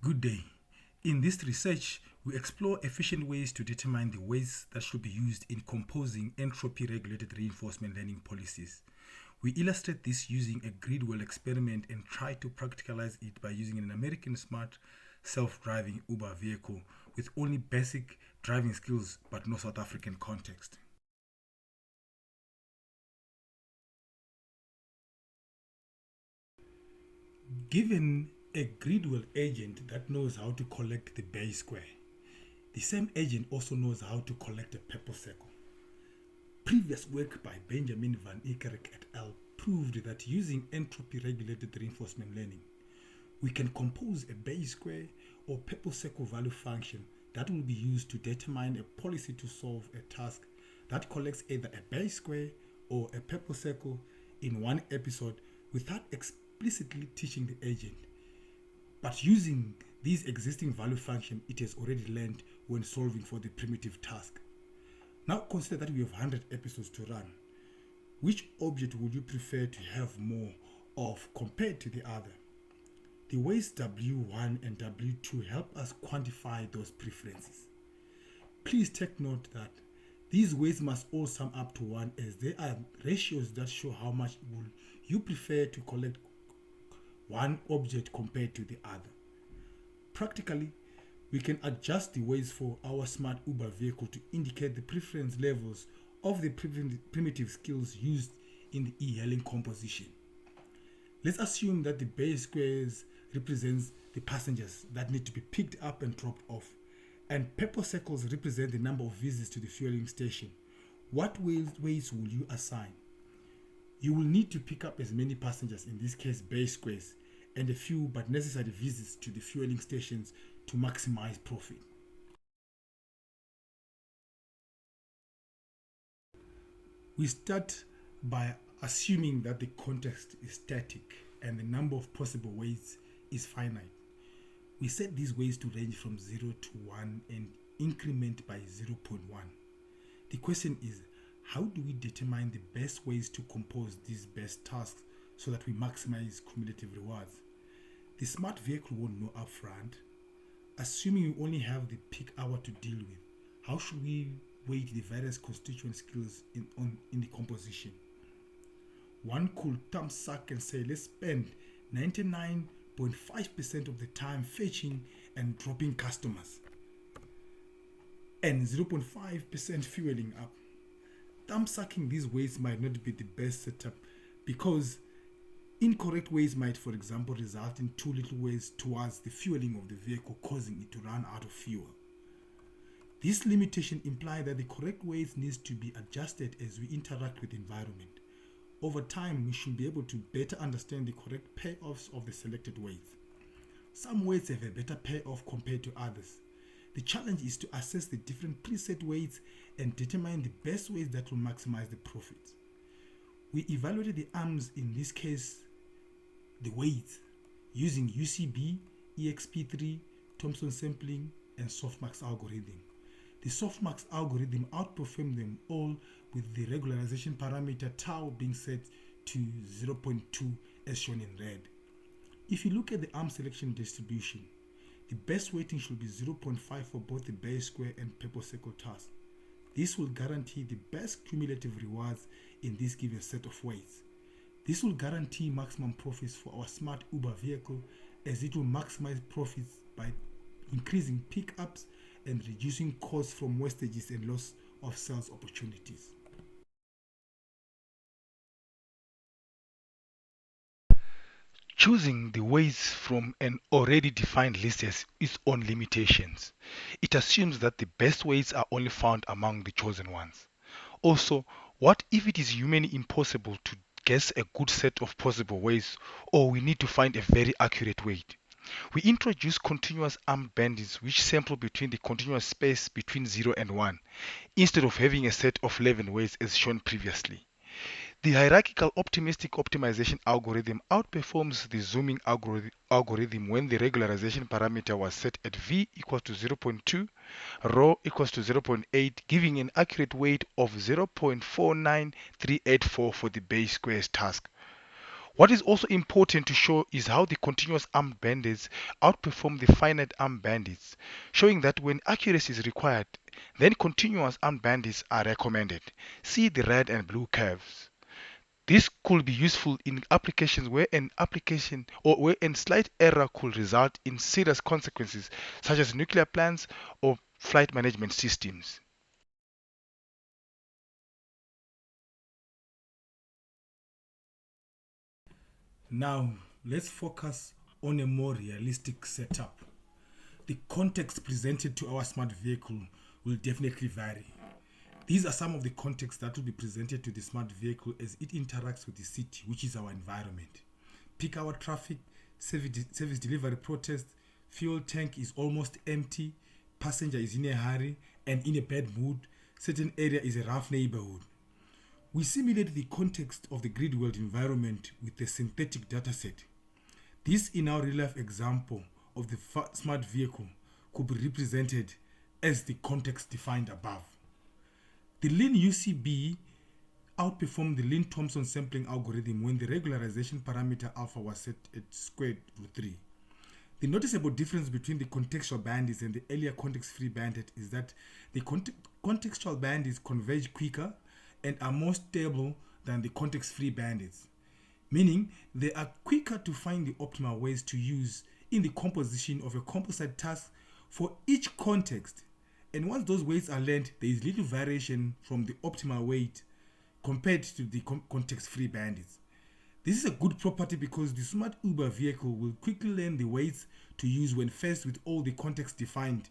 Good day. In this research, we explore efficient ways to determine the weights that should be used in composing entropy-regulated reinforcement learning policies. We illustrate this using a grid well experiment and try to practicalize it by using an American smart self-driving Uber vehicle with only basic driving skills but no South African context. Given a gridwell agent that knows how to collect the base square, the same agent also knows how to collect a purple circle. Previous work by Benjamin van Eekkerk et al. Proved that using entropy-regulated reinforcement learning, we can compose a base square or purple circle value function that will be used to determine a policy to solve a task that collects either a base square or a purple circle in one episode without explicitly teaching the agent. But using these existing value function it has already learned when solving for the primitive task. Now consider that we have 100 episodes to run. Which object would you prefer to have more of compared to the other? The weights W1 and W2 help us quantify those preferences. Please take note that these weights must all sum up to 1 as they are ratios that show how much would you prefer to collect one object compared to the other. Practically, we can adjust the weights for our smart Uber vehicle to indicate the preference levels of the primitive skills used in the e-hailing composition. Let's assume that the base squares represents the passengers that need to be picked up and dropped off, and purple circles represent the number of visits to the fueling station. What weights will you assign? You will need to pick up as many passengers, in this case base squares, and a few but necessary visits to the fueling stations to maximize profit. We start by assuming that the context is static and the number of possible weights is finite. We set these weights to range from 0 to 1 and increment by 0.1. The question is, how do we determine the best ways to compose these best tasks so that we maximize cumulative rewards? The smart vehicle won't know upfront. Assuming we only have the peak hour to deal with, how should we weight the various constituent skills in the composition? One could thumb suck and say, let's spend 99.5% of the time fetching and dropping customers and 0.5% fueling up. Thumb sucking these weights might not be the best setup because incorrect weights might, for example, result in too little weights towards the fueling of the vehicle, causing it to run out of fuel. This limitation implies that the correct weights needs to be adjusted as we interact with the environment. Over time, we should be able to better understand the correct payoffs of the selected weights. Some weights have a better payoff compared to others. The challenge is to assess the different preset weights and determine the best weights that will maximize the profits. We evaluated the arms, in this case, the weights, using UCB, EXP3, Thompson sampling, and softmax algorithm. The softmax algorithm outperformed them all with the regularization parameter tau being set to 0.2 as shown in red. If you look at the arm selection distribution, the best weighting should be 0.5 for both the base square and purple circle tasks. This will guarantee the best cumulative rewards in this given set of weights. This will guarantee maximum profits for our smart Uber vehicle as it will maximize profits by increasing pickups and reducing costs from wastages and loss of sales opportunities. Choosing the weights from an already defined list has its own limitations. It assumes that the best weights are only found among the chosen ones. Also, what if it is humanly impossible to guess a good set of possible weights, or we need to find a very accurate weight? We introduce continuous armed bandits which sample between the continuous space between 0 and 1, instead of having a set of 11 weights as shown previously. The hierarchical optimistic optimization algorithm outperforms the zooming algorithm when the regularization parameter was set at v equals to 0.2, rho equals to 0.8, giving an accurate weight of 0.49384 for the base squares task. What is also important to show is how the continuous armed bandits outperform the finite armed bandits, showing that when accuracy is required, then continuous armed bandits are recommended. See the red and blue curves. This could be useful in applications where an application or where a slight error could result in serious consequences, such as nuclear plants or flight management systems. Now, let's focus on a more realistic setup. The context presented to our smart vehicle will definitely vary. These are some of the contexts that will be presented to the smart vehicle as it interacts with the city, which is our environment. Peak hour traffic, service delivery protest, fuel tank is almost empty, passenger is in a hurry and in a bad mood, certain area is a rough neighborhood. We simulate the context of the grid world environment with a synthetic dataset. This in our real life example of the smart vehicle could be represented as the context defined above. The lean UCB outperformed the lean Thomson sampling algorithm when the regularization parameter alpha was set at squared root 3. The noticeable difference between the contextual bandits and the earlier context-free bandit is that the contextual bandits converge quicker and are more stable than the context-free bandits, meaning they are quicker to find the optimal ways to use in the composition of a composite task for each context. And once those weights are learned, there is little variation from the optimal weight compared to the context-free bandits. This is a good property because the smart Uber vehicle will quickly learn the weights to use when faced with all the context defined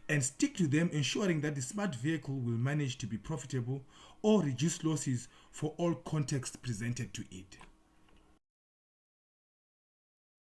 and stick to them, ensuring that the smart vehicle will manage to be profitable or reduce losses for all context presented to it.